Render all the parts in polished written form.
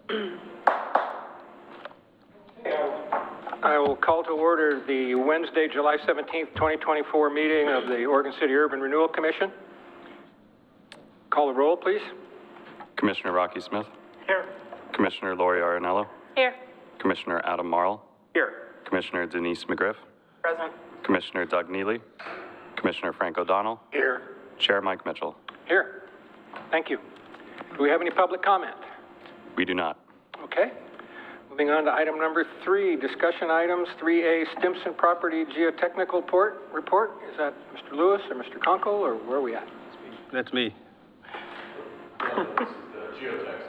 I will call to order the Wednesday, July 17th, 2024 meeting of the Oregon City Urban Renewal Commission. Call the roll, please. Commissioner Rocky Smith. Here. Commissioner Lori Arenello. Here. Commissioner Adam Marl. Here. Commissioner Denise McGriff. Present. Commissioner Doug Neely. Commissioner Frank O'Donnell. Here. Chair Mike Mitchell. Here. Thank you. Do we have any public comment? We do not. Okay. Moving on to item number 3, discussion items. 3A, Stimson Property Geotechnical report. Is that Mr. Lewis or Mr. Conkle, or where are we at? That's me.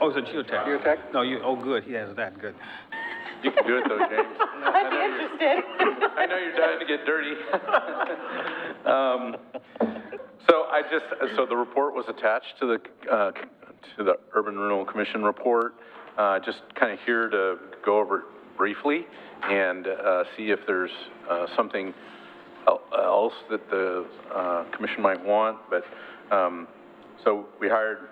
Oh, it's a geotech. Geotech? No, you, oh, good, he has that, good. You can do it though, James. I'd be interested. I know you're dying to get dirty. So the report was attached to the Urban Renewal Commission report. Just kind of here to go over it briefly and see if there's something else that the commission might want. But so we hired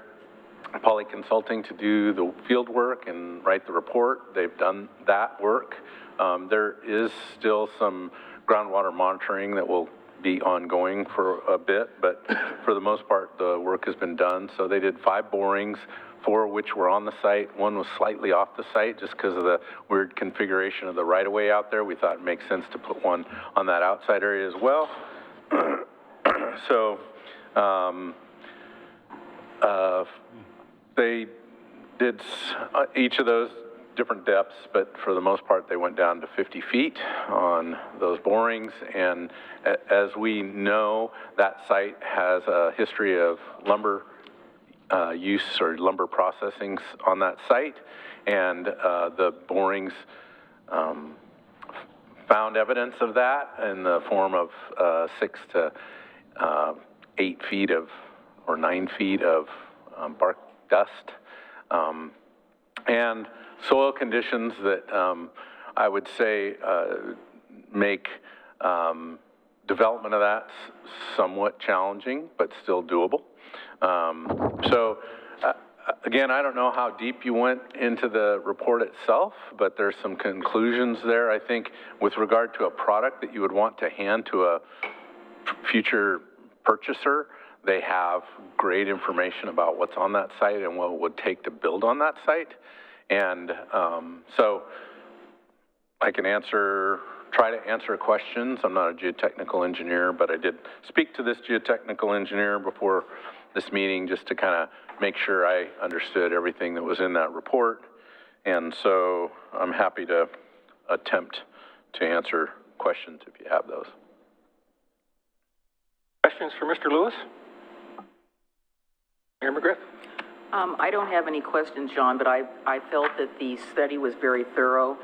Poly Consulting to do the field work and write the report. They've done that work. There is still some groundwater monitoring that will be ongoing for a bit, but for the most part, the work has been done. So they did 5 borings, 4 of which were on the site. 1 was slightly off the site just because of the weird configuration of the right-of-way out there. We thought it makes sense to put 1 on that outside area as well. So they did each of those different depths, but for the most part, they went down to 50 feet on those borings. And as we know, that site has a history of lumber use or lumber processing on that site. And the borings found evidence of that in the form of 6 to 8 feet of, or 9 feet of bark dust. And soil conditions that I would say make development of that somewhat challenging, but still doable. Again, I don't know how deep you went into the report itself, but there's some conclusions there, I think, with regard to a product that you would want to hand to a future purchaser. They have great information about what's on that site and what it would take to build on that site. And so I can try to answer questions. I'm not a geotechnical engineer, but I did speak to this geotechnical engineer before this meeting just to kind of make sure I understood everything that was in that report. And so I'm happy to attempt to answer questions if you have those. Questions for Mr. Lewis? Mayor McGriff? I don't have any questions, John, but I felt that the study was very thorough,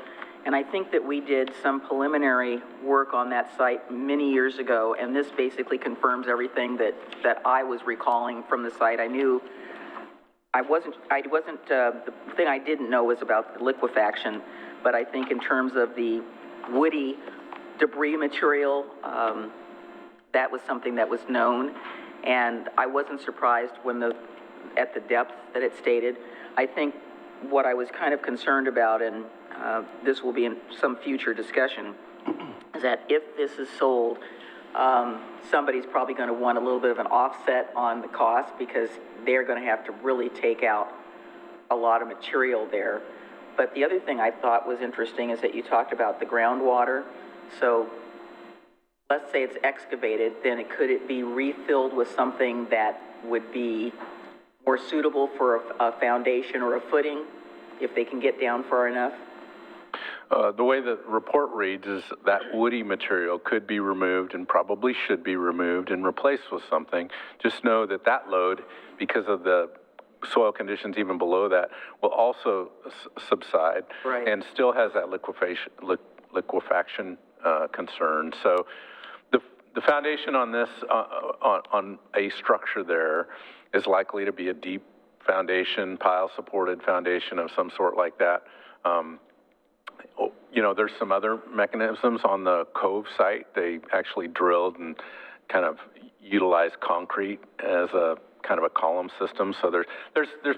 and I think that we did some preliminary work on that site many years ago, and this basically confirms everything that I was recalling from the site. The thing I didn't know was about the liquefaction, but I think in terms of the woody debris material, that was something that was known, and I wasn't surprised when at the depth that it stated. I think what I was kind of concerned about, and this will be in some future discussion, is that if this is sold, somebody's probably going to want a little bit of an offset on the cost because they're going to have to really take out a lot of material there. But the other thing I thought was interesting is that you talked about the groundwater. So let's say it's excavated, then could it be refilled with something that would be more suitable for a foundation or a footing if they can get down far enough? The way the report reads is that woody material could be removed and probably should be removed and replaced with something. Just know that that load, because of the soil conditions even below that, will also subside. Right. And still has that liquefaction concern. So the foundation on this, on a structure there, is likely to be a deep foundation, pile-supported foundation of some sort like that. You know, there's some other mechanisms on the Cove site. They actually drilled and kind of utilized concrete as a kind of a column system. So there's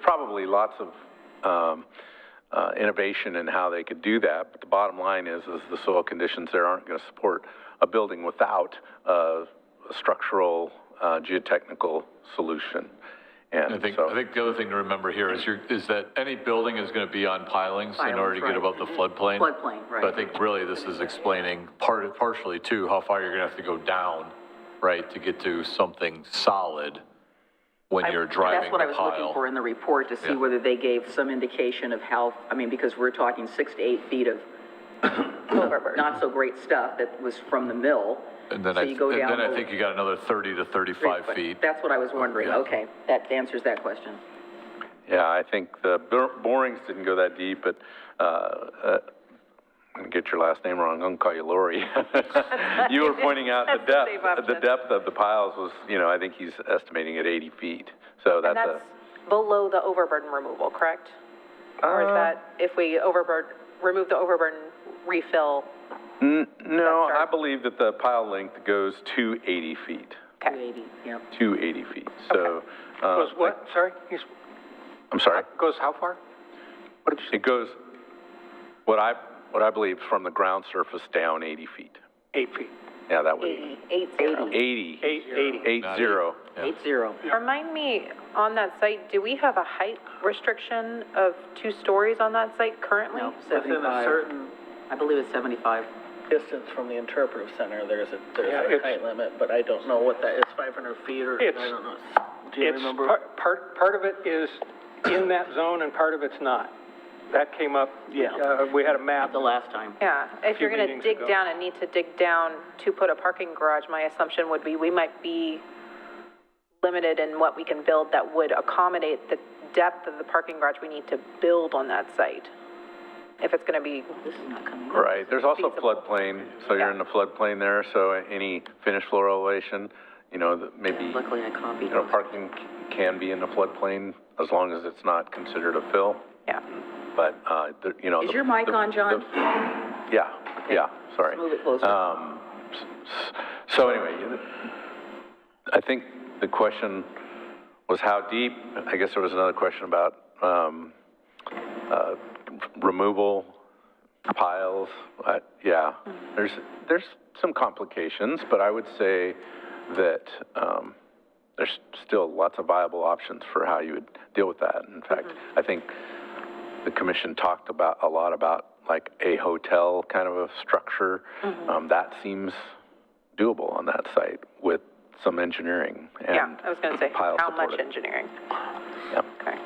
probably lots of innovation in how they could do that. But the bottom line is the soil conditions there aren't going to support a building without a structural, geotechnical solution. And I think so, the other thing to remember here is that any building is going to be on pilings in order to get right. above the floodplain. Floodplain, right. So I think really this is explaining partially too, how far you're going to have to go down, right, to get to something solid when you're driving That's what I the was pile. looking for in the report, to see Yeah. whether they gave some indication of how, I mean, because we're talking 6 to 8 feet of not so great stuff that was from the mill. And then So you go down I think you got another 30 to 35 feet. That's what I was wondering. Yeah. Okay, that answers that question. yeah, I think the borings didn't go that deep, but I'm going to get your last name wrong. I'm going to call you Lori. You were pointing out the That's a safe depth. The option. depth of the piles was, I think he's estimating at 80 feet. So And that's that's below the overburden removal, correct? Or is that if we remove the overburden refill? No, That's I right. believe that the pile length goes to 80 feet. Okay. 280, yep. To 80 feet. So, Goes what? Sorry? I'm sorry. Goes how far? What did you say? It goes, what I believe, from the ground surface down 80 feet. 8 feet. Yeah, that would 80. 80. 80. 80. 80. Remind me, on that site, do we have a height restriction of 2 stories on that site currently? No, Within a 75. certain I believe it's 75. distance from the interpretive center, there's Yeah, a it's- height limit, but I don't know what that is, 500 feet or, I It's- don't know. Do you It's remember? part of it is in that zone and part of it's not. That came up. Yeah. We had a map. The last time. Yeah, if Few you're gonna meetings dig ago. down and need to dig down to put a parking garage, my assumption would be we might be limited in what we can build that would accommodate the depth of the parking garage we need to build on that site. If it's gonna be, This is not coming. Right, there's also Feasible. floodplain, so you're Yeah. in the floodplain there, so any finished floor elevation, maybe, Luckily I copied. parking can be in the floodplain as long as it's not considered a fill, yeah. but, Is your mic on, John? Yeah, yeah, sorry. Move it closer. So anyway, I think the question was how deep. I guess there was another question about, removal, piles. Yeah, there's some complications, but I would say that, there's still lots of viable options for how you would deal with that. In fact, I think the commission talked a lot about like a hotel kind of a structure. That seems doable on that site with some engineering and Yeah, I was gonna say, pile how much supported. engineering? Yep. Okay.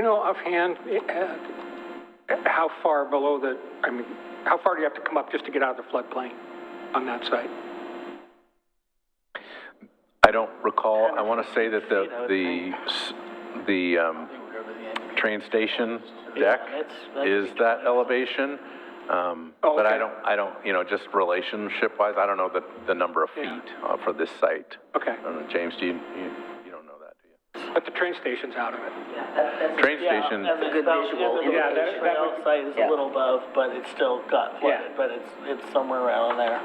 Offhand, how far below how far do you have to come up just to get out of the floodplain on that site? I don't recall. I want to say that the train station deck is that elevation. But I don't, just relationship wise, I don't know the number of feet for this site. Okay. I don't know, James, you don't know that, do you? But the train station's out of it. Train station, Yeah, and a good visual the Yeah, that trail would- site is yeah. a little above, but it's still got flooded, Yeah. but it's somewhere around there.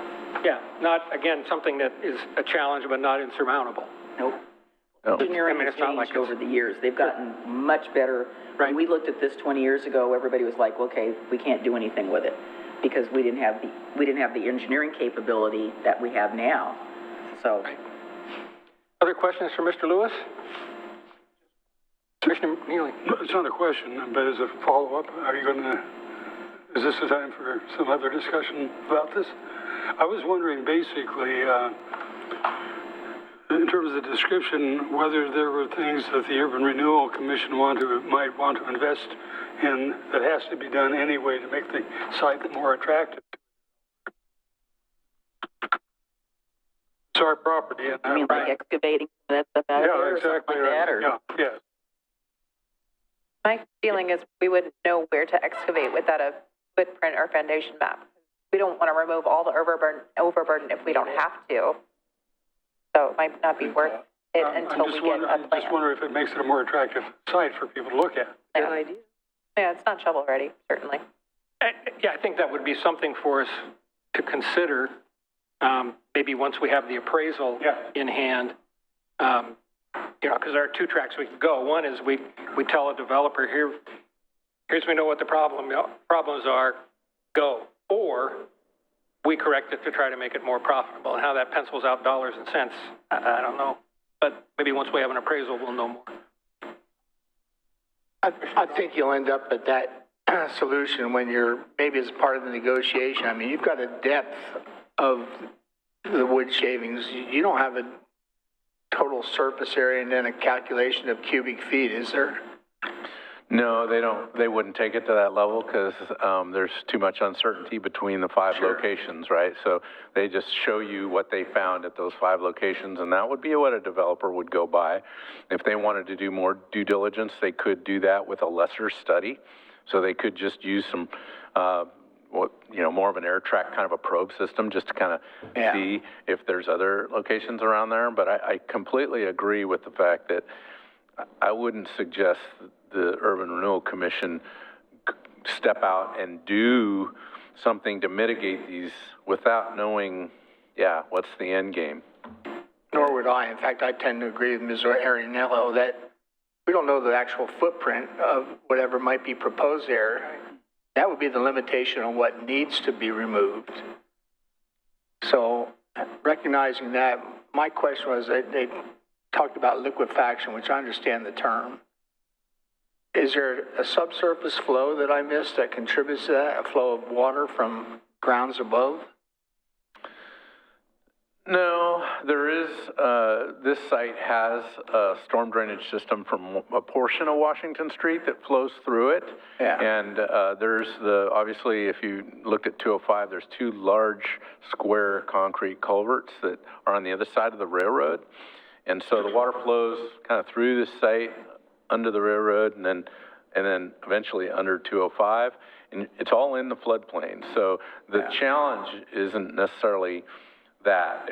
Yeah, not, again, something that is a challenge, but not insurmountable. Nope. no. Engineering I mean, has it's not like changed over the years. They've gotten much better. Right. When we looked at this 20 years ago, everybody was like, okay, we can't do anything with it because we didn't have the engineering capability that we have now. So, Other questions for Mr. Lewis? Commissioner Neely? It's not a question, but as a follow-up, is this the time for some other discussion about this? I was wondering basically, in terms of the description, whether there were things that the Urban Renewal Commission might want to invest in that has to be done anyway to make the site more attractive. It's our property. And I mean, like excavating that stuff out of there yeah, or something exactly. like that, or? Yeah, yes. My feeling is we wouldn't know where to excavate without a footprint or foundation map. We don't want to remove all the overburden if we don't have to. So it might not be worth it until we get a I'm just plan. wondering if it makes it a more attractive site for people to look at. Good idea. Yeah, it's not shovel ready, certainly. Yeah, I think that would be something for us to consider, maybe once we have the appraisal in hand. Because there are 2 tracks we could go. One is we tell a developer, here's we know what the problems are, go. Or we correct it to try to make it more profitable. And how that pencils out dollars and cents, I don't know. But maybe once we have an appraisal, we'll know more. I think you'll end up at that solution when you're, maybe as part of the negotiation. I mean, you've got a depth of the wood shavings. You don't have a total surface area and then a calculation of cubic feet, is there? No, they don't, they wouldn't take it to that level because there's too much uncertainty between the 5 locations, right? So they just show you what they found at those 5 locations, and that would be what a developer would go by. If they wanted to do more due diligence, they could do that with a lesser study. So they could just use some, more of an air track kind of a probe system just to kind of see if there's other locations around there. But I completely agree with the fact that I wouldn't suggest the Urban Renewal Commission step out and do something to mitigate these without knowing, what's the end game. Nor would I. In fact, I tend to agree with Ms. Arenello that we don't know the actual footprint of whatever might be proposed there. That would be the limitation on what needs to be removed. So recognizing that, my question was that they talked about liquefaction, which I understand the term. Is there a subsurface flow that I missed that contributes to that, a flow of water from grounds above? No, there is, this site has a storm drainage system from a portion of Washington Street that flows through it. And there's obviously, if you looked at 205, there's 2 large square concrete culverts that are on the other side of the railroad. And so the water flows kind of through this site, under the railroad, and then eventually under 205, and it's all in the floodplain. So the challenge isn't necessarily that.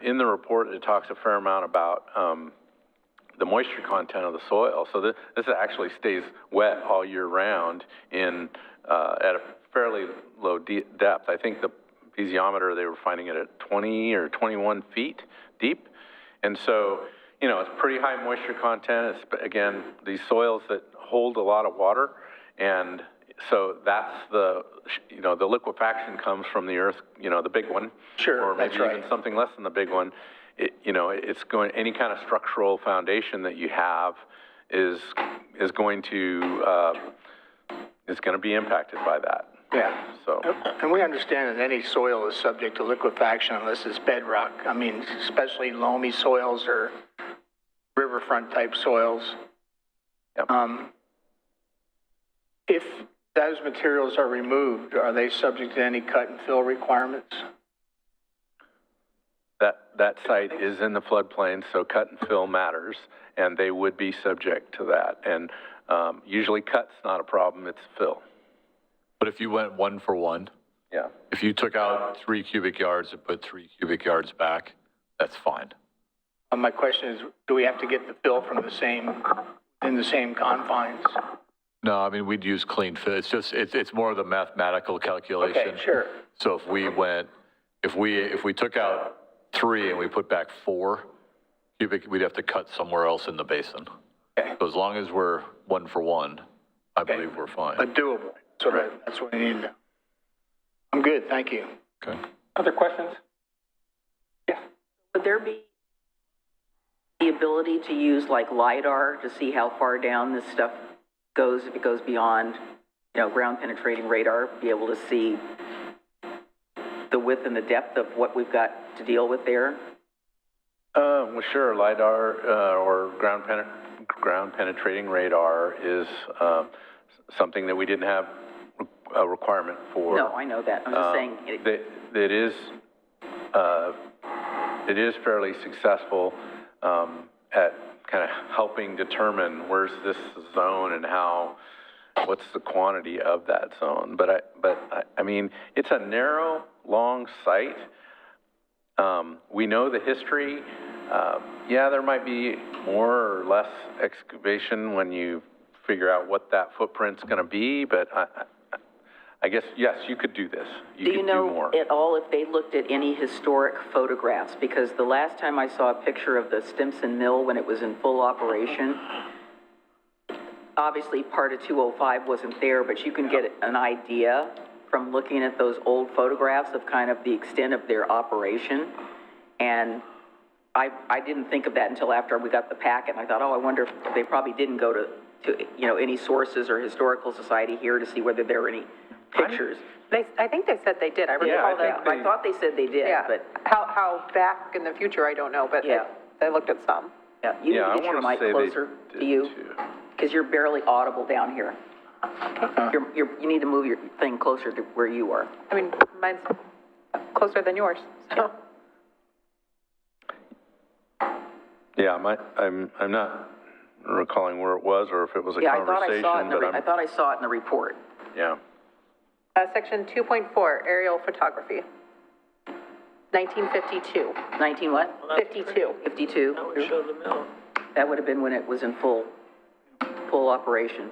In the report, it talks a fair amount about the moisture content of the soil. So this actually stays wet all year round at a fairly low depth. I think the piezometer, they were finding it at 20 or 21 feet deep, and so it's pretty high moisture content. It's, again, these soils that hold a lot of water. And so that's the liquefaction comes from the earth, the big one. Sure, or maybe that's right. even something less than the big one. It's going, any kind of structural foundation that you have is going to be impacted by that. Yeah. So. And we understand that any soil is subject to liquefaction unless it's bedrock. I mean, especially loamy soils or riverfront type soils. Yep. If those materials are removed, are they subject to any cut and fill requirements? That site is in the floodplain, so cut and fill matters, and they would be subject to that. And usually cut's not a problem, it's fill. But if you went 1 for 1, if you took out 3 cubic yards and put 3 cubic yards back, that's fine. My question is, do we have to get the fill from in the same confines? No, I mean, we'd use clean fill. It's just, it's more of the mathematical calculation. Okay, sure. So if we took out 3 and we put back 4 cubic, we'd have to cut somewhere else in the basin. Okay. So as long as we're 1 for 1, I believe we're fine. But doable. So that's what I need to know. I'm good, thank you. Okay. Other questions? Yes. Would there be the ability to use like LiDAR to see how far down this stuff goes, if it goes beyond, ground penetrating radar, be able to see the width and the depth of what we've got to deal with there? Well, sure. LiDAR or ground penetrating radar is something that we didn't have a requirement for. No, I know that. I'm just saying. It is fairly successful at kind of helping determine where's this zone and what's the quantity of that zone. But I mean, it's a narrow, long site. We know the history. There might be more or less excavation when you figure out what that footprint's going to be, but I guess, yes, you could do this. Do you know at all if they looked at any historic photographs? Because the last time I saw a picture of the Stimson mill when it was in full operation, obviously part of 205 wasn't there, but you can get an idea from looking at those old photographs of kind of the extent of their operation. And I didn't think of that until after we got the packet, and I thought, oh, I wonder if they probably didn't go to any sources or historical society here to see whether there were any pictures. I think they said they did. I recall that. I thought they said they did, Yeah, but, how back in the future, I don't know, but Yeah. I looked at some. yeah, you need Yeah, to I get your wanna mic say they closer did to you, too. because you're barely audible down here. You need to move your thing closer to where you are. I mean, mine's closer than yours, so. Yeah, I'm not recalling where it was or if it was a Yeah, I thought conversation, I saw it in the, but I thought I saw it in the report. yeah. Section 2.4, aerial photography. 1952. 19 what? 52. 52? That would show the mill. That would have been when it was in full operation.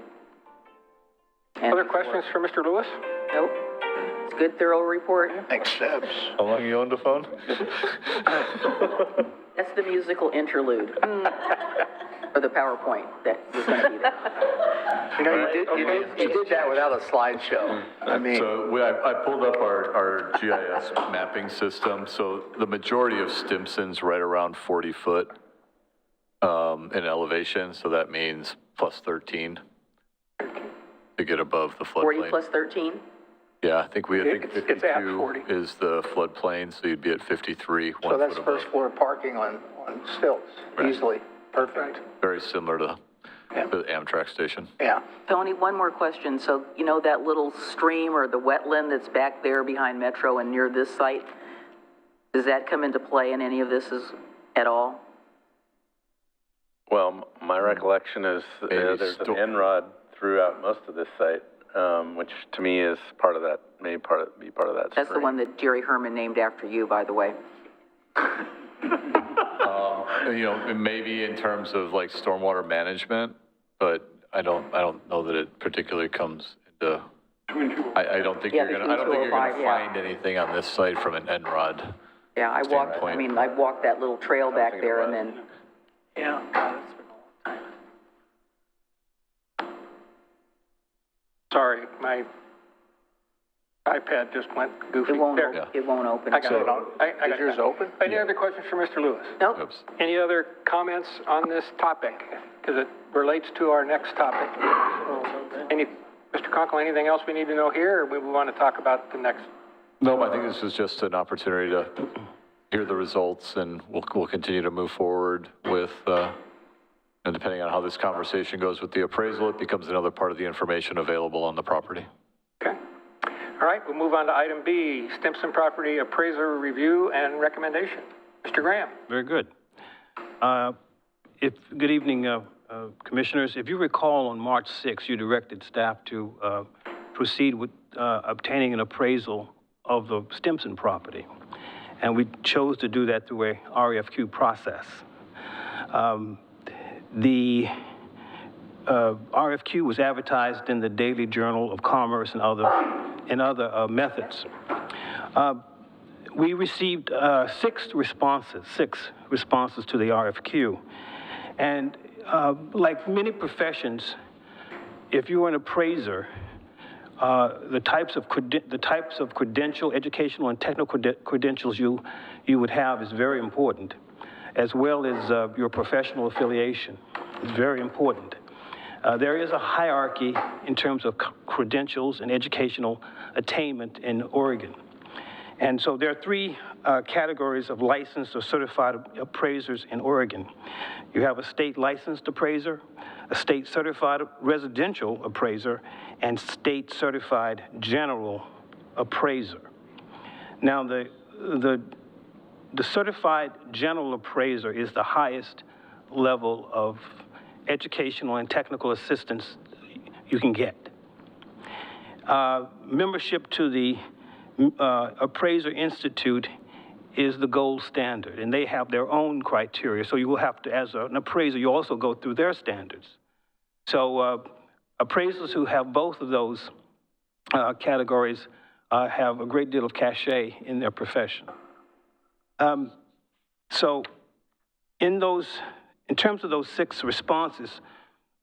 And Other before. questions for Mr. Lewis? Nope. It's a good, thorough report. Next steps. How long you owned the phone? That's the musical interlude. Or the PowerPoint that was going to be there. You know, you did that without a slideshow. I mean, So I pulled up our GIS mapping system. So the majority of Stimson's right around 40 foot in elevation. So that means plus 13 to get above the 40 floodplain. plus 13? Yeah, I think It's at 40. 52 is the floodplain, so you'd be at 53, 1 so that's foot above. first floor parking on stilts, Right. easily. Perfect. Very similar to Yeah. the Amtrak station. Yeah. Tony, one more question. So, you know that little stream or the wetland that's back there behind Metro and near this site? Does that come into play in any of this at all? Well, my recollection is there's an N-rod throughout most of this site, which to me is part of that, be part of that That's the stream. one that Jerry Herman named after you, by the way. You know, maybe in terms of like stormwater management, but I don't know that it particularly comes into, I don't think Yeah, you're gonna, between I don't think you're 205, gonna yeah. find anything on this site from an N-Rod. Yeah, I Standpoint. walked that little trail back think it there and was. then, Yeah, God, it's been a long time. Sorry, my iPad just went goofy. it won't, There. Yeah. it won't open. I got it. I Is got yours it. open? Any other questions for Mr. Lewis? Nope. Oops. Any other comments on this topic? Because it relates to our next topic. Mr. Conkle, anything else we need to know here, or we want to talk about the next? No, I think this is just an opportunity to hear the results, and we'll continue to move forward with, and depending on how this conversation goes with the appraisal, it becomes another part of the information available on the property. Okay. All right, we'll move on to item B, Stimson Property Appraiser Review and Recommendation. Mr. Graham. Very good. Good evening, Commissioners. If you recall, on March 6th, you directed staff to proceed with obtaining an appraisal of the Stimson property. And we chose to do that through a RFQ process. The RFQ was advertised in the Daily Journal of Commerce and other methods. We received six responses to the RFQ. And like many professions, if you're an appraiser, the types of educational and technical credentials you would have is very important, as well as your professional affiliation. It's very important. There is a hierarchy in terms of credentials and educational attainment in Oregon. And so there are three categories of licensed or certified appraisers in Oregon. You have a state licensed appraiser, a state certified residential appraiser, and state certified general appraiser. Now, the certified general appraiser is the highest level of educational and technical assistance you can get. Membership to the Appraiser Institute is the gold standard, and they have their own criteria. So you will have to, as an appraiser, you also go through their standards. So appraisers who have both of those categories have a great deal of cachet in their profession. So in terms of those six responses,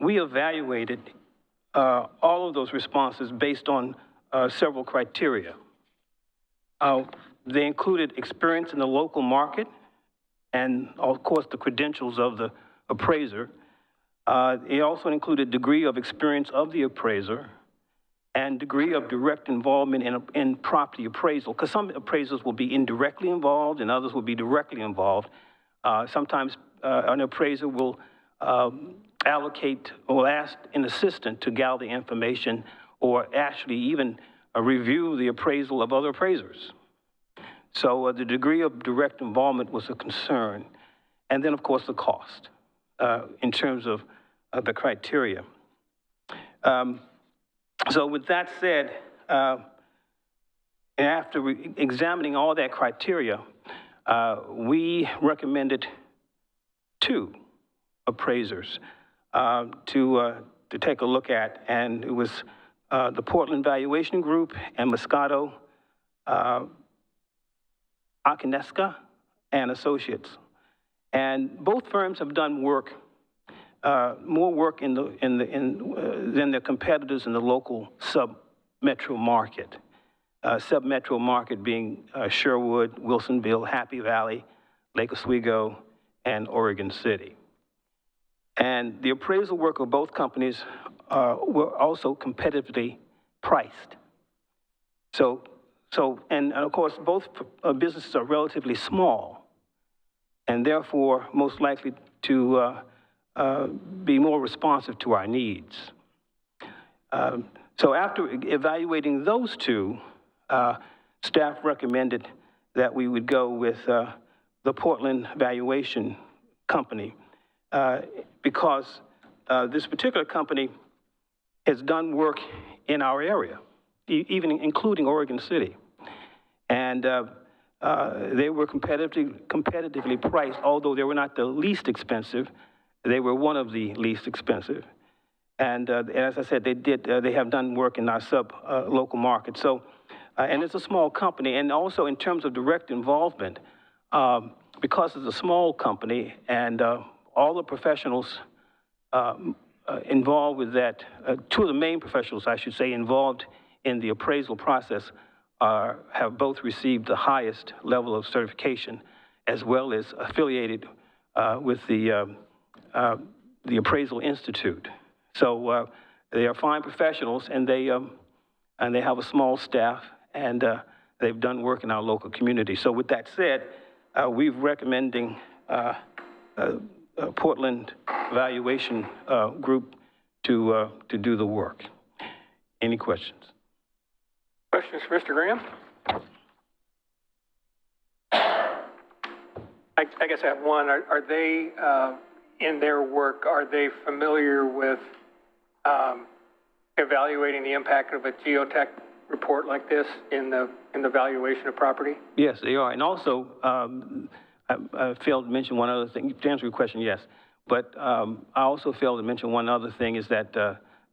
we evaluated all of those responses based on several criteria. They included experience in the local market and, of course, the credentials of the appraiser. It also included degree of experience of the appraiser and degree of direct involvement in property appraisal, because some appraisers will be indirectly involved and others will be directly involved. Sometimes an appraiser will allocate or ask an assistant to gather information or actually even review the appraisal of other appraisers. So the degree of direct involvement was a concern. And then, of course, the cost in terms of the criteria. So with that said, and after examining all that criteria, we recommended 2 appraisers to take a look at, and it was the Portland Valuation Group and Moscato, Akineska and Associates. And both firms have done work, more work than their competitors in the local sub-metro market. Sub-metro market being Sherwood, Wilsonville, Happy Valley, Lake Oswego, and Oregon City. And the appraisal work of both companies were also competitively priced. And of course, both businesses are relatively small, and therefore most likely to be more responsive to our needs. So after evaluating those 2, staff recommended that we would go with the Portland Valuation Company because this particular company has done work in our area, even including Oregon City. And they were competitively priced, although they were not the least expensive. They were one of the least expensive. And as I said, they have done work in our local market. So, and it's a small company. And also in terms of direct involvement, because it's a small company and all the professionals involved with that, 2 of the main professionals, I should say, involved in the appraisal process have both received the highest level of certification, as well as affiliated with the Appraisal Institute. So they are fine professionals, and they have a small staff, and they've done work in our local community. So with that said, we're recommending Portland Valuation Group to do the work. Any questions? Questions for Mr. Graham? I guess I have one. Are they, in their work, are they familiar with evaluating the impact of a geotech report like this in the valuation of property? Yes, they are. And also, I failed to mention one other thing. To answer your question, yes. But I also failed to mention one other thing is that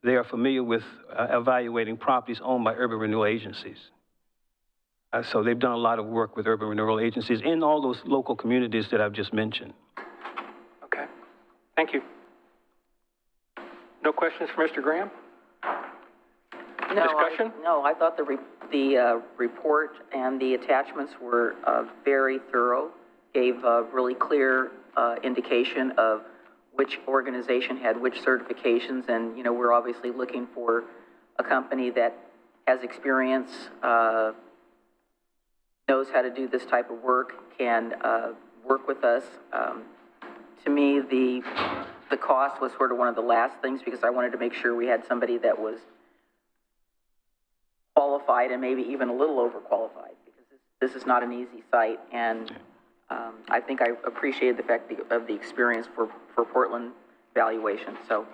they are familiar with evaluating properties owned by urban renewal agencies. So they've done a lot of work with urban renewal agencies in all those local communities that I've just mentioned. Okay. Thank you. No questions for Mr. Graham? No, Discussion? I thought the report and the attachments were very thorough, gave a really clear indication of which organization had which certifications, and, you know, we're obviously looking for a company that has experience, knows how to do this type of work, can work with us. To me, the cost was sort of one of the last things, because I wanted to make sure we had somebody that was qualified and maybe even a little overqualified, because this is not an easy site, and I think I appreciated the fact of the experience for Portland valuation. So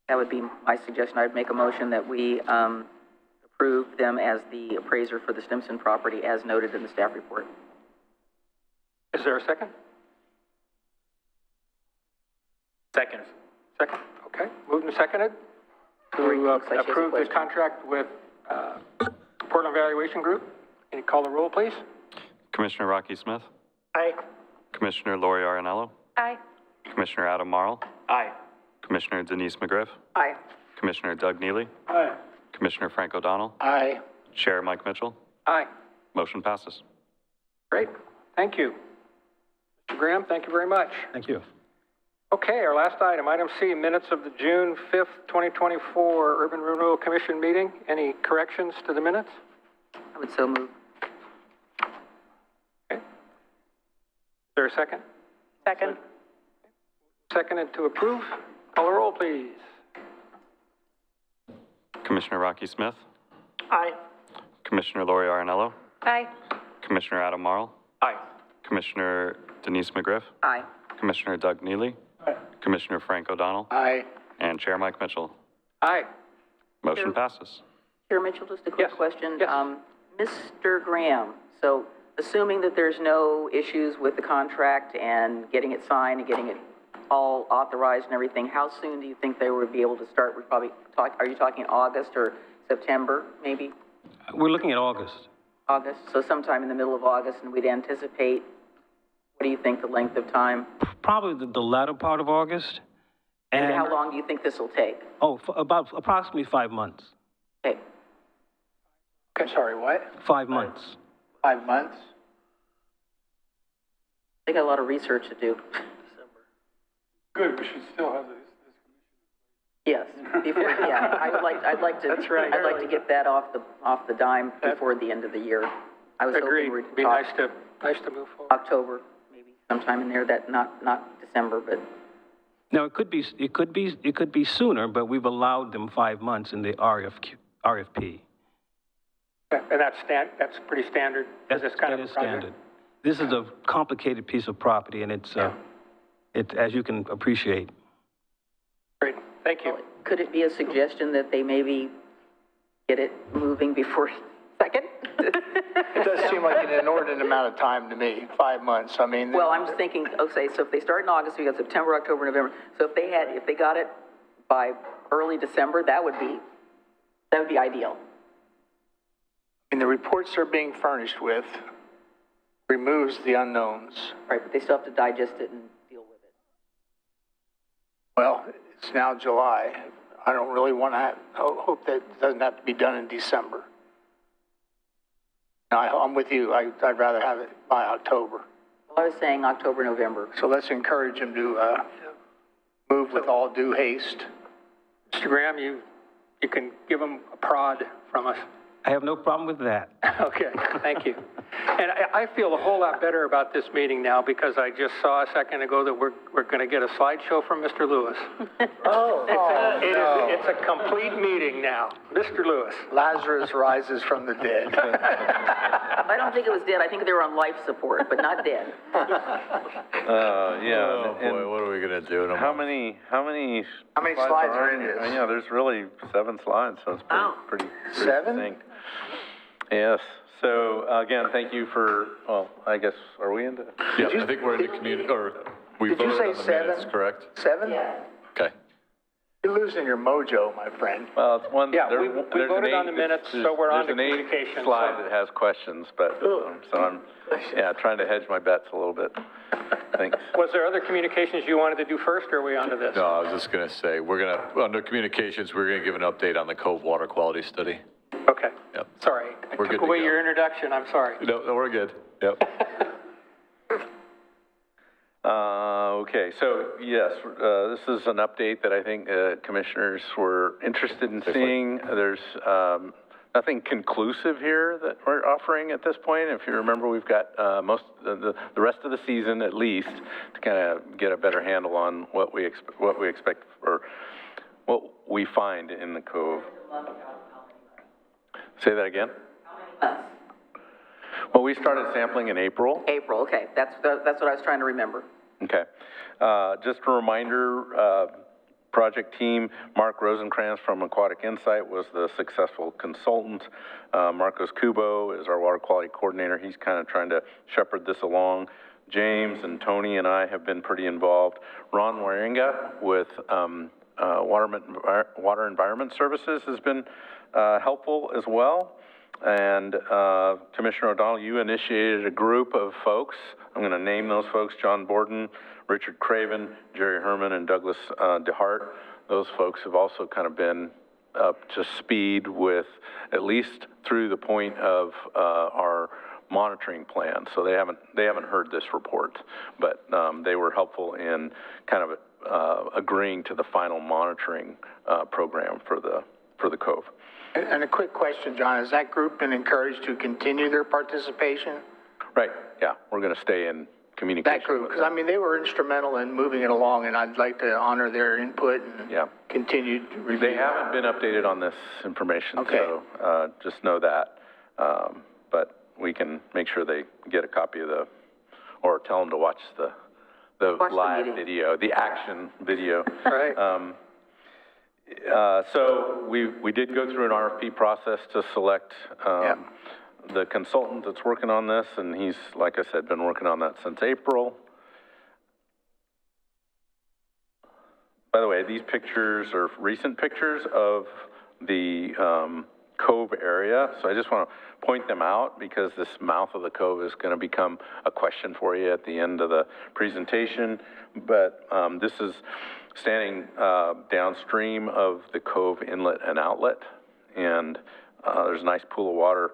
that would be my suggestion. I'd make a motion that we approve them as the appraiser for the Stimson property as noted in the staff report. Is there a second? Second. Second, okay. Moved and seconded to approve the contract with Portland Valuation Group. Can you call the roll, please? Commissioner Rocky Smith, Aye. Commissioner Lori Arinello, Aye. Commissioner Adam Marl, Aye. Commissioner Denise McGriff, Aye. Commissioner Doug Neely, Aye. Commissioner Frank O'Donnell, Aye. Chair Mike Mitchell. Aye. Motion passes. Great. Thank you. Mr. Graham, thank you very much. Thank you. Okay, our last item, item C, minutes of the June 5th, 2024 Urban Renewal Commission meeting. Any corrections to the minutes? I would so move. Okay. Is there a second? Second. Seconded to approve. Call a roll, please. Commissioner Rocky Smith, Aye. Commissioner Lori Arnello, Aye. Commissioner Adam Marl, Aye. Commissioner Denise McGriff, Aye. Commissioner Doug Neely, Commissioner Frank O'Donnell, Aye. and Chair Mike Mitchell. Aye. Motion passes. Chair Mitchell, just a quick Yes. question. Yes. Mr. Graham, so assuming that there's no issues with the contract and getting it signed and getting it all authorized and everything, how soon do you think they would be able to start? We're probably are you talking August or September, maybe? We're looking at August. August, so sometime in the middle of August, and we'd anticipate, what do you think the length of time? Probably the latter part of August. And how long do you think this will take? Oh, about approximately 5 months. Okay. I'm sorry, what? 5 months. 5 months? They got a lot of research to do. Good, we should still have this. Yes, before, yeah, I'd like to. That's right. I'd like to get that off the dime before the end of the year. I was Agreed. hoping we'd Be talk nice to move forward. October, maybe sometime in there, that, not December, but, Now, it could be sooner, but we've allowed them 5 months in the RFP. And that's pretty standard for this kind of That is project? standard. This is a complicated piece of property, and it's as you can appreciate. Great. Thank you. could it be a suggestion that they maybe get it moving before second? It does seem like an inordinate amount of time to me, 5 months. I mean. Well, I'm just thinking, okay, so if they start in August, we got September, October, November. So if they got it by early December, that would be ideal. And the reports they're being furnished with removes the unknowns. Right, but they still have to digest it and deal with it. Well, it's now July. I don't really want to hope that it doesn't have to be done in December. No, I'm with you. I'd rather have it by October. Well, I was saying October, November. So let's encourage them to move with all due haste. Mr. Graham, you can give them a prod from us. I have no problem with that. Okay, thank you. And I feel a whole lot better about this meeting now because I just saw a second ago that we're going to get a slideshow from Mr. Lewis. It's a complete meeting now. Mr. Lewis. Lazarus rises from the dead. I don't think it was dead. I think they were on life support, but not dead. Yeah. Oh, boy, what are we gonna do? How many slides are in this? Yeah, there's really 7 slides, so it's pretty 7? succinct. Yes. So again, thank you for. Well, I guess are we into? Yeah, I think we're in the community, or we Did you voted say on the minutes, 7? correct? 7? Okay. You're losing your mojo, my friend. Well, it's one. Yeah, there- we there's voted an on the minutes, so we're on to There's an 8 communications, slide so- that has questions, but so I'm trying to hedge my bets a little bit. Thanks. Was there other communications you wanted to do first, or are we on to this? No, I was just gonna say, under communications, we're gonna give an update on the Cove water quality study. Okay. Yep. Sorry. I We're good took to away go. your introduction. I'm sorry. No, we're good. Yep. Okay, so yes, this is an update that I think commissioners were interested in seeing. There's nothing conclusive here that we're offering at this point. If you remember, we've got the rest of the season at least to kind of get a better handle on what we expect or what we find in the Cove. Say that again? Well, we started sampling in April. April, okay, that's what I was trying to remember. Okay. Just a reminder, project team, Mark Rosenkrantz from Aquatic Insight was the successful consultant. Marcos Kubo is our water quality coordinator. He's kind of trying to shepherd this along. James and Tony and I have been pretty involved. Ron Waringa with Water Environment Services has been helpful as well. And Commissioner O'Donnell, you initiated a group of folks. I'm going to name those folks: John Borden, Richard Craven, Jerry Herman, and Douglas DeHart. Those folks have also kind of been up to speed with, at least through the point of our monitoring plan. So they haven't heard this report, but they were helpful in kind of agreeing to the final monitoring program for the cove. And a quick question, John, has that group been encouraged to continue their participation? Right, yeah, we're going to stay in communication. That group, with because I mean, they were instrumental in moving it along, and I'd like to honor their input and continued review. They haven't been updated on this information, so just know that. But we can make sure they get a copy of or tell them to watch the live video, the action video. Right. So we did go through an RFP process to select the consultant that's working on this, and he's, like I said, been working on that since April. By the way, these pictures are recent pictures of the cove area, so I just want to point them out because this mouth of the cove is going to become a question for you at the end of the presentation. But this is standing downstream of the cove inlet and outlet, and there's a nice pool of water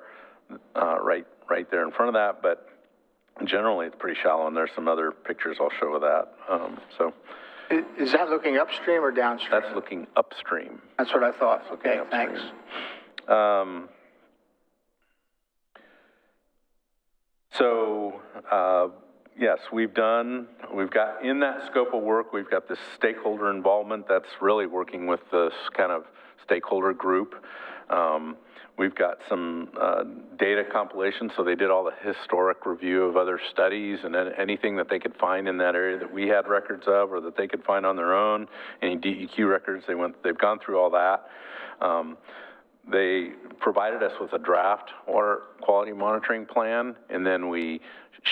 right there in front of that, but generally it's pretty shallow, and there's some other pictures I'll show of that. Is that looking upstream or downstream? That's looking upstream. That's what I thought. Okay, thanks. Yes, we've got in that scope of work, we've got this stakeholder involvement that's really working with this kind of stakeholder group. We've got some data compilation, so they did all the historic review of other studies and anything that they could find in that area that we had records of or that they could find on their own, any DEQ records, they've gone through all that. They provided us with a draft water quality monitoring plan, and then we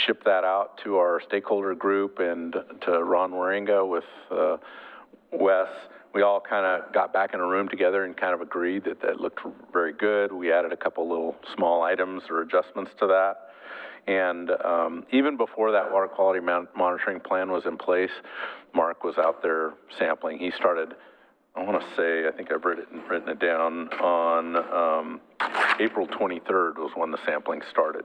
shipped that out to our stakeholder group and to Ron Waringa with Wes. We all kind of got back in a room together and kind of agreed that looked very good. We added a couple little small items or adjustments to that. And even before that water quality monitoring plan was in place, Mark was out there sampling. He started, I want to say, I think I've written it down, on April 23rd was when the sampling started.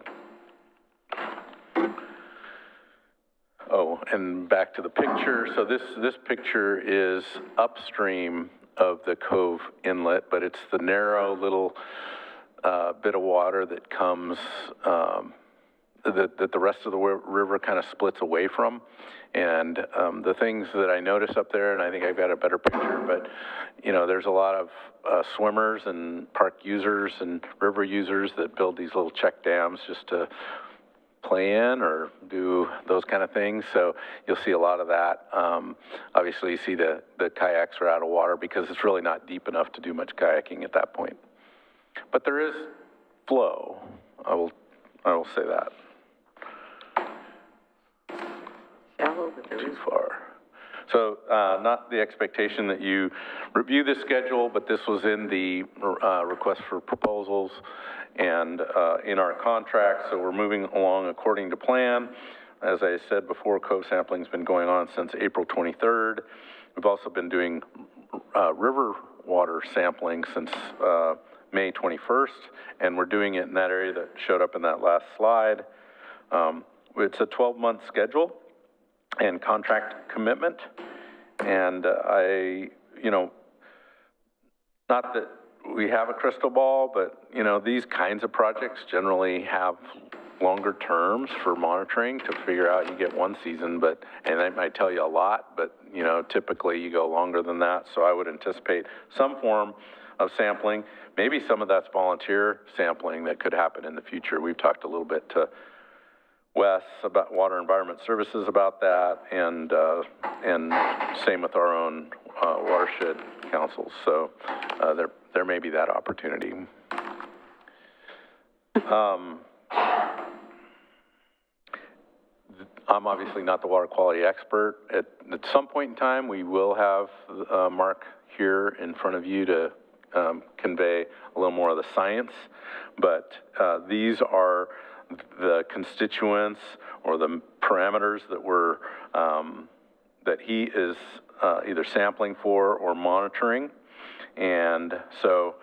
Oh, and back to the picture. So this picture is upstream of the cove inlet, but it's the narrow little bit of water that comes, that the rest of the river kind of splits away from. And the things that I notice up there, and I think I've got a better picture, but there's a lot of swimmers and park users and river users that build these little check dams just to play in or do those kind of things. So you'll see a lot of that. Obviously you see the kayaks are out of water because it's really not deep enough to do much kayaking at that point. But there is flow. I will say that. Shallow, but there is Too far. So not the expectation that you review the schedule, but this was in the request for proposals and in our contract, so we're moving along according to plan. As I said before, cove sampling's been going on since April 23rd. We've also been doing river water sampling since May 21st, and we're doing it in that area that showed up in that last slide. It's a 12-month schedule and contract commitment, and not that we have a crystal ball, but these kinds of projects generally have longer terms for monitoring to figure out. You get one season, and that might tell you a lot, but typically you go longer than that. So I would anticipate some form of sampling. Maybe some of that's volunteer sampling that could happen in the future. We've talked a little bit to Wes about Water Environment Services about that, and same with our own watershed councils. So there may be that opportunity. I'm obviously not the water quality expert. At some point in time, we will have Mark here in front of you to convey a little more of the science, but these are the constituents or the parameters that we're that he is either sampling for or monitoring. And so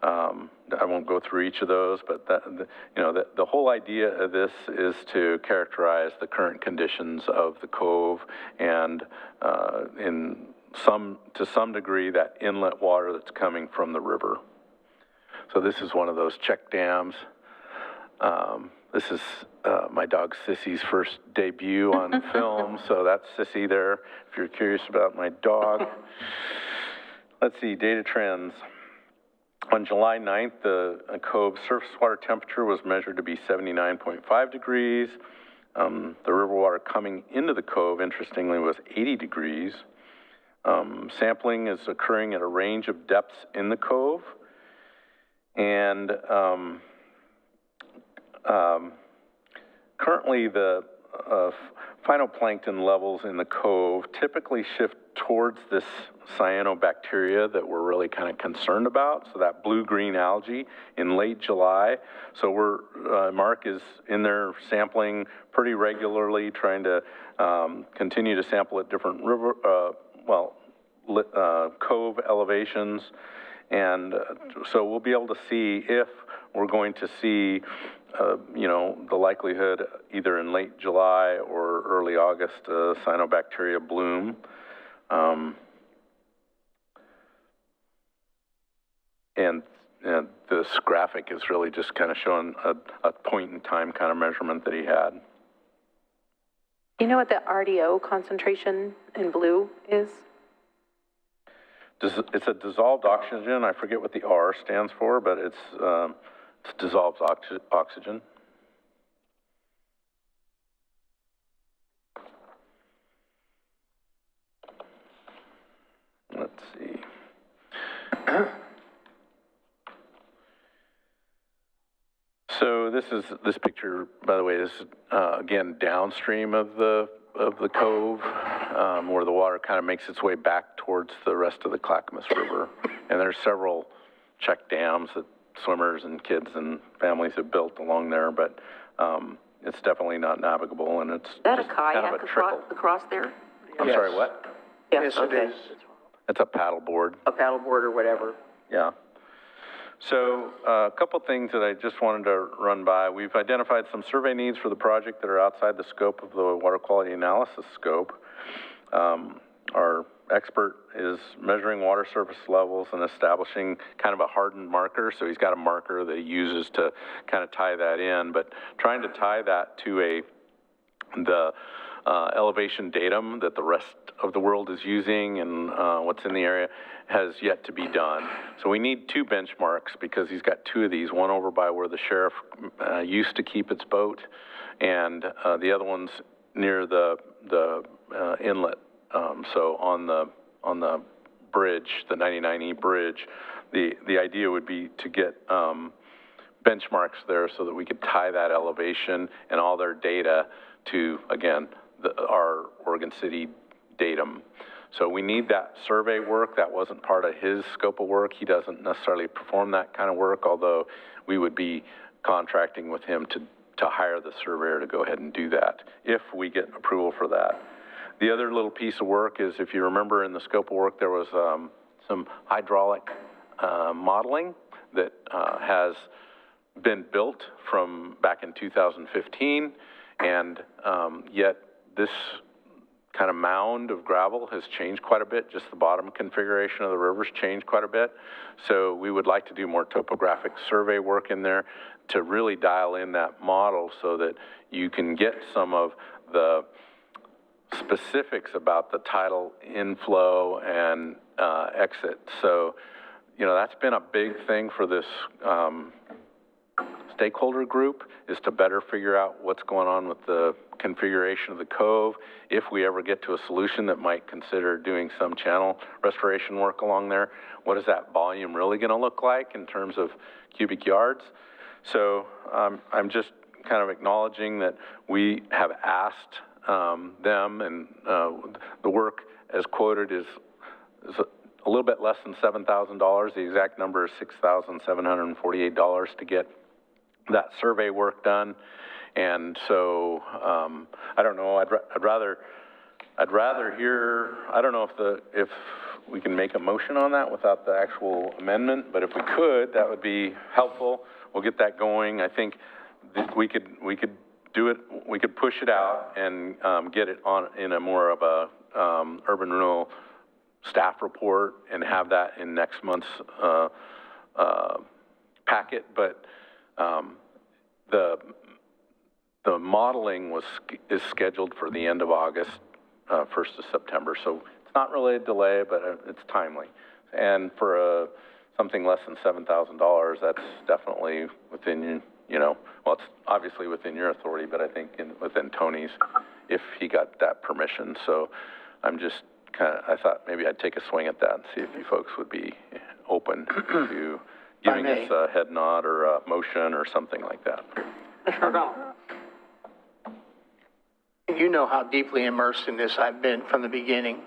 I won't go through each of those, but the whole idea of this is to characterize the current conditions of the cove and to some degree that inlet water that's coming from the river. So this is one of those check dams. This is my dog Sissy's first debut on film, so that's Sissy there, if you're curious about my dog. Let's see, data trends. On July 9th, the cove surface water temperature was measured to be 79.5 degrees. The river water coming into the cove, interestingly, was 80 degrees. Sampling is occurring at a range of depths in the cove. And currently, the phytoplankton levels in the cove typically shift towards this cyanobacteria that we're really kind of concerned about, so that blue-green algae in late July. So Mark is in there sampling pretty regularly, trying to continue to sample at different river, cove elevations. And so we'll be able to see if we're going to see the likelihood either in late July or early August, cyanobacteria bloom. And this graphic is really just kind of showing a point in time kind of measurement that he had. Do you know what the RDO concentration in blue is? It's a dissolved oxygen. I forget what the R stands for, but it's dissolved oxygen. Let's see. So this picture, by the way, is again downstream of the cove, where the water kind of makes its way back towards the rest of the Clackamas River. And there's several check dams that swimmers and kids and families have built along there, but it's definitely not navigable, and it's Is that a just kayak kind of a trickle. across there? I'm Yes. sorry, what? Yes, okay. it is. It's a paddleboard. A paddleboard or whatever. Yeah. So a couple things that I just wanted to run by. We've identified some survey needs for the project that are outside the scope of the water quality analysis scope. Our expert is measuring water surface levels and establishing kind of a hardened marker. So he's got a marker that he uses to kind of tie that in, but trying to tie that to the elevation datum that the rest of the world is using and what's in the area has yet to be done. So we need two benchmarks because he's got two of these, one over by where the sheriff used to keep its boat, and the other one's near the inlet. So on the bridge, the 99E bridge, the idea would be to get benchmarks there so that we could tie that elevation and all their data to, again, our Oregon City datum. So we need that survey work. That wasn't part of his scope of work. He doesn't necessarily perform that kind of work, although we would be contracting with him to hire the surveyor to go ahead and do that if we get approval for that. The other little piece of work is, if you remember in the scope of work, there was some hydraulic modeling that has been built from back in 2015, and yet this kind of mound of gravel has changed quite a bit. Just the bottom configuration of the river's changed quite a bit. So we would like to do more topographic survey work in there to really dial in that model so that you can get some of the specifics about the tidal inflow and exit. So, that's been a big thing for this stakeholder group, is to better figure out what's going on with the configuration of the cove. If we ever get to a solution that might consider doing some channel restoration work along there, what is that volume really going to look like in terms of cubic yards? So I'm just kind of acknowledging that we have asked them, and the work as quoted is a little bit less than $7,000. The exact number is $6,748 to get that survey work done. And so, I don't know, I'd rather hear, I don't know if we can make a motion on that without the actual amendment, but if we could, that would be helpful. We'll get that going. I think we could do it, we could push it out and, get it on in a more of a, urban renewal staff report and have that in next month's, packet, but, the modeling is scheduled for the end of August, 1st of September, so it's not really a delay, but it's timely. And for something less than $7,000, that's definitely within, well, it's obviously within your authority, but I think within Tony's, if he got that permission. So I'm just I thought maybe I'd take a swing at that and see if you folks would be open to giving us a head nod or a motion or something like that. Commissioner O'Donnell. You know how deeply immersed in this I've been from the beginning.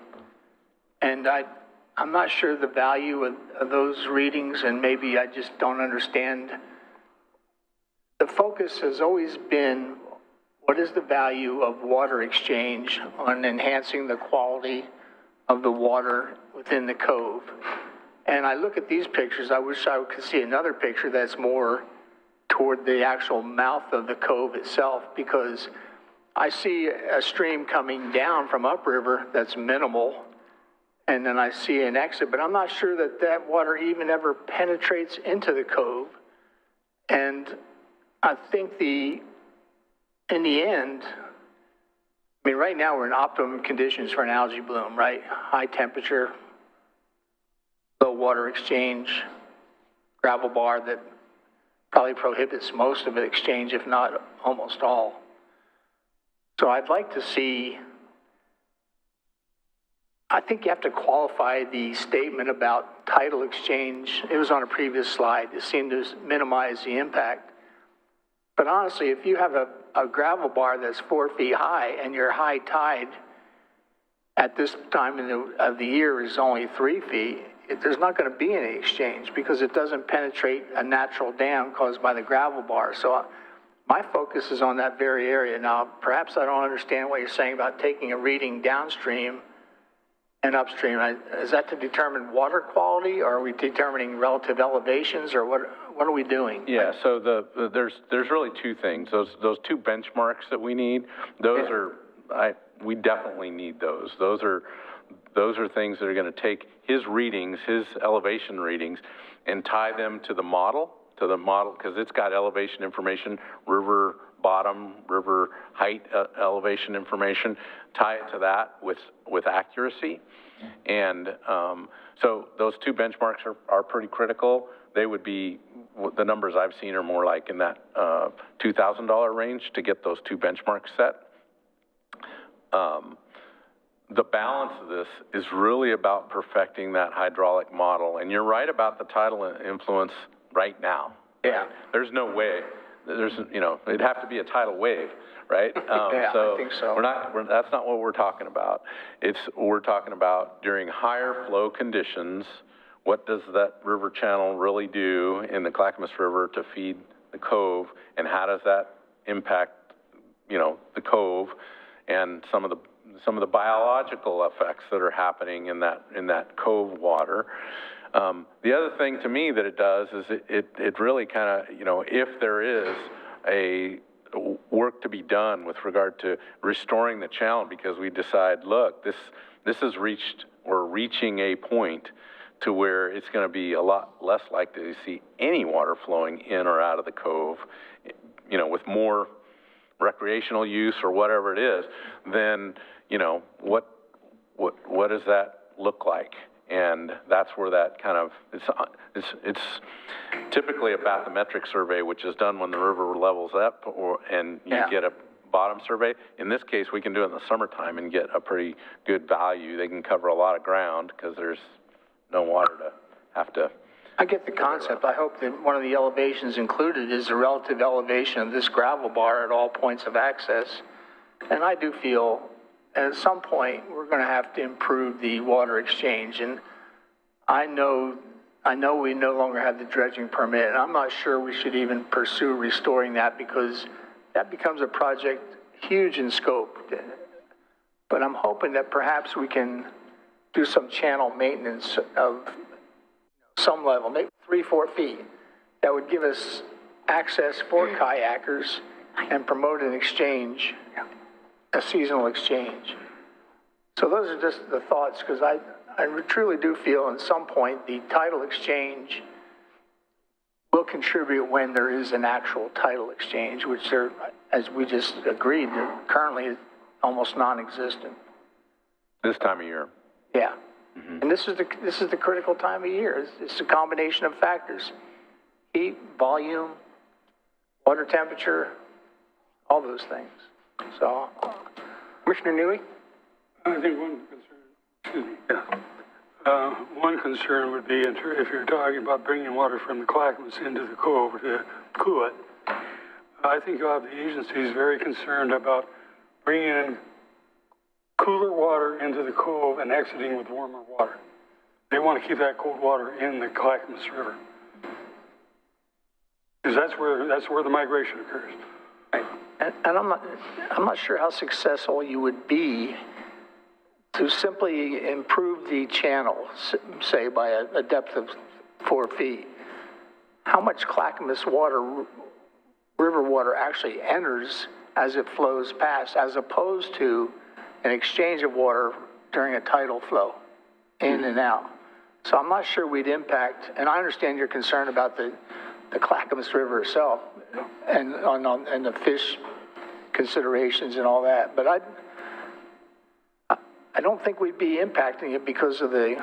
And I'm not sure the value of those readings, and maybe I just don't understand. The focus has always been, what is the value of water exchange on enhancing the quality of the water within the cove? And I look at these pictures, I wish I could see another picture that's more toward the actual mouth of the cove itself, because I see a stream coming down from upriver that's minimal, and then I see an exit, but I'm not sure that that water even ever penetrates into the cove. And I think in the end, I mean, right now we're in optimum conditions for an algae bloom, right? High temperature, low water exchange, gravel bar that probably prohibits most of the exchange, if not almost all. So I'd like to see, I think you have to qualify the statement about tidal exchange. It was on a previous slide. It seemed to minimize the impact. But honestly, if you have a gravel bar that's 4 feet high and your high tide at this time of the year is only 3 feet, there's not going to be any exchange because it doesn't penetrate a natural dam caused by the gravel bar. So my focus is on that very area. Now, perhaps I don't understand what you're saying about taking a reading downstream and upstream. Is that to determine water quality, or are we determining relative elevations, or what are we doing? Yeah, so there's really two things. Those two benchmarks that we need, we definitely need those. Those are things that are going to take his readings, his elevation readings, and tie them to the model, because it's got elevation information, river bottom, river height elevation information, tie it to that with accuracy. And so those two benchmarks are pretty critical. They would be, the numbers I've seen are more like in that $2,000 range to get those two benchmarks set. The balance of this is really about perfecting that hydraulic model. And you're right about the tidal influence right now. Yeah. There's no way. It'd have to be a tidal wave, right? Yeah, so I think so. That's not what we're talking about. We're talking about during higher flow conditions, what does that river channel really do in the Clackamas River to feed the cove, and how does that impact, the cove and some of the biological effects that are happening in that cove water. The other thing to me that it does is it really kind of, if there is a work to be done with regard to restoring the channel, because we decide, look, this has reaching a point to where it's going to be a lot less likely to see any water flowing in or out of the cove, with more recreational use or whatever it is, then, what does that look like? And that's where that kind of, it's typically a bathymetric survey, which is done when the river levels up, and you get a bottom survey. In this case, we can do it in the summertime and get a pretty good value. They can cover a lot of ground because there's no water to have to. I get the concept. I hope that one of the elevations included is the relative elevation of this gravel bar at all points of access. And I do feel at some point we're going to have to improve the water exchange. And I know we no longer have the dredging permit, and I'm not sure we should even pursue restoring that because that becomes a project huge in scope. But I'm hoping that perhaps we can do some channel maintenance of some level, maybe 3-4 feet. That would give us access for kayakers and promote an exchange, a seasonal exchange. So those are just the thoughts, because I truly do feel at some point the title exchange will contribute when there is an actual title exchange, which there, as we just agreed, they're currently almost non-existent. This time of year. Yeah. And this is the critical time of year. It's a combination of factors: heat, volume, water temperature, all those things. So, Commissioner Neely? I think one concern, excuse me, one concern would be if you're talking about bringing water from the Clackamas into the cove to cool it, I think you'll have the agencies very concerned about bringing in cooler water into the cove and exiting with warmer water. They want to keep that cold water in the Clackamas River, because that's where the migration occurs. and I'm not sure how successful you would be to simply improve the channel, say by a depth of 4 feet. How much Clackamas water, river water, actually enters as it flows past, as opposed to an exchange of water during a tidal flow, in and out. So I'm not sure we'd impact, and I understand your concern about the Clackamas River itself and and the fish considerations and all that, but I don't think we'd be impacting it because of the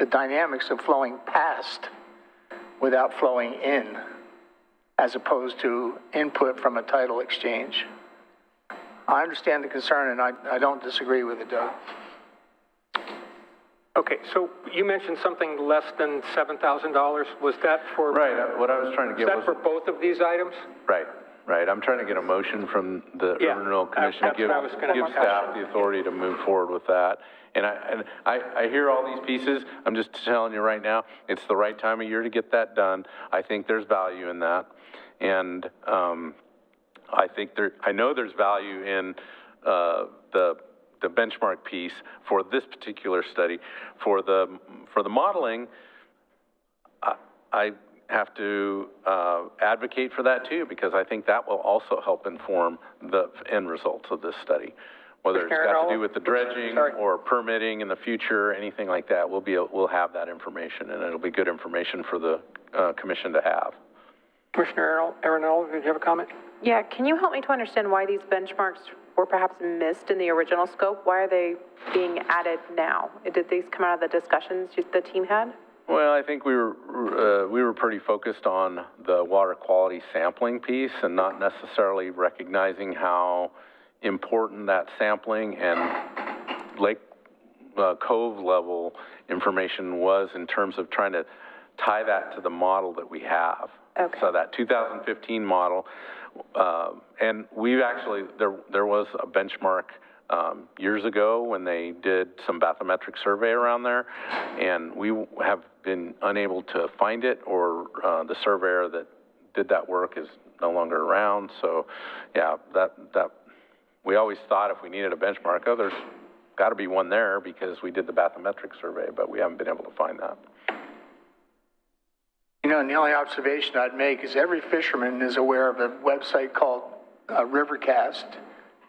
dynamics of flowing past without flowing in, as opposed to input from a tidal exchange. I understand the concern, and I don't disagree with it, Doug. Okay, so you mentioned something less than $7,000. Was that for? Right, what I was trying to get was was... that for both of these items? Right. I'm trying to get a motion from the Yeah, Urban Renewal Commission to that's give what I was gonna give ask. staff the authority to move forward with that. And I hear all these pieces. I'm just telling you right now, it's the right time of year to get that done. I think there's value in that. And I know there's value in the benchmark piece for this particular study. For the modeling, I have to advocate for that too, because I think that will also help inform the end results of this study. Whether it's got to do with the dredging or permitting in the future, anything like that, we'll have that information, and it'll be good information for the commission to have. Commissioner Arenal, did you have a comment? Yeah, can you help me to understand why these benchmarks were perhaps missed in the original scope? Why are they being added now? Did these come out of the discussions the team had? Well, I think we were pretty focused on the water quality sampling piece and not necessarily recognizing how important that sampling and lake cove level information was in terms of trying to tie that to the model that we have. Okay. So that 2015 model, and we've actually, there was a benchmark years ago when they did some bathymetric survey around there, and we have been unable to find it, or the surveyor that did that work is no longer around. So yeah, that we always thought if we needed a benchmark, oh, there's got to be one there because we did the bathymetric survey, but we haven't been able to find that. You know, and the only observation I'd make is every fisherman is aware of a website called Rivercast.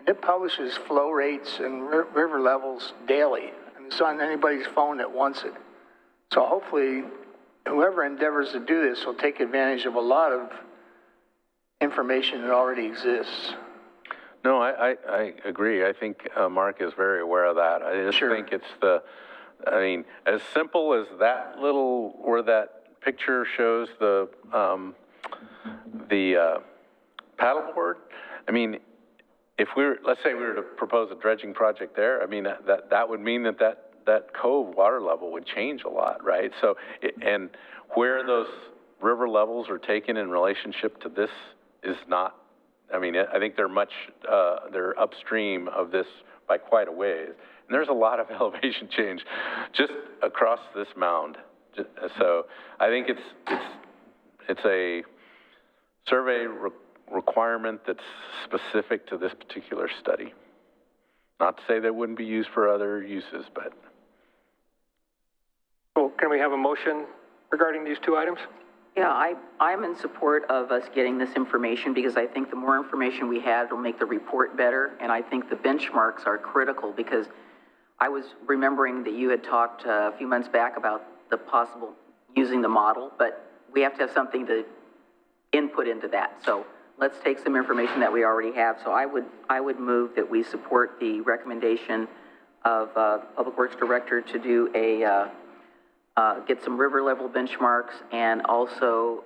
It publishes flow rates and river levels daily, and it's on anybody's phone that wants it. So hopefully, whoever endeavors to do this will take advantage of a lot of information that already exists. No, I agree. I think Mark is very aware of that. I just think it's as simple as that little, where that picture shows the paddleboard. I mean, if let's say we were to propose a dredging project there, I mean, that would mean that cove water level would change a lot, right? So, and where those river levels are taken in relationship to this is not, I mean, I think they're they're upstream of this by quite a ways. And there's a lot of elevation change just across this mound. So I think it's a survey requirement that's specific to this particular study. Not to say that it wouldn't be used for other uses, but. Well, can we have a motion regarding these two items? Yeah, I'm in support of us getting this information because I think the more information we have will make the report better. And I think the benchmarks are critical because I was remembering that you had talked a few months back about the possible using the model, but we have to have something to input into that. So let's take some information that we already have. So I would move that we support the recommendation of Public Works Director to do get some river level benchmarks and also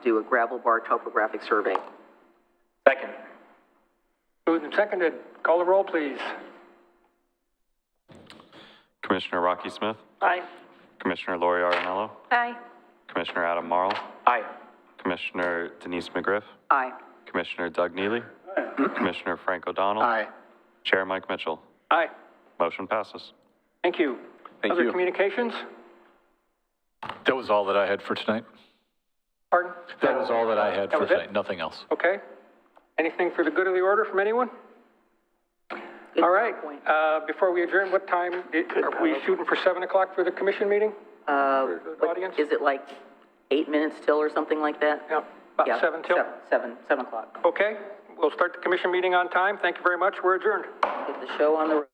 do a gravel bar topographic survey. Second. Moved and seconded. Call the roll, please. Commissioner Rocky Smith, Aye. Commissioner Lori Arnello, Aye. Commissioner Adam Marl, Aye. Commissioner Denise McGriff, Aye. Commissioner Doug Neely, Commissioner Frank O'Donnell, Aye. Chair Mike Mitchell. Aye. Motion passes. Thank you. Thank Other you. communications? That was all that I had for tonight. Pardon? That was all that I had That for was it? tonight, nothing else. Okay. Anything for the good of the order from anyone? All right. point. Before we adjourn, what time, are we shooting for 7 o'clock for the commission meeting? For the audience? Is it like 8 minutes till or something like that? Yeah, about Yeah, 7 till? 7 o'clock. Okay, we'll start the commission meeting on time. Thank you very much. We're adjourned. Get the show on the road.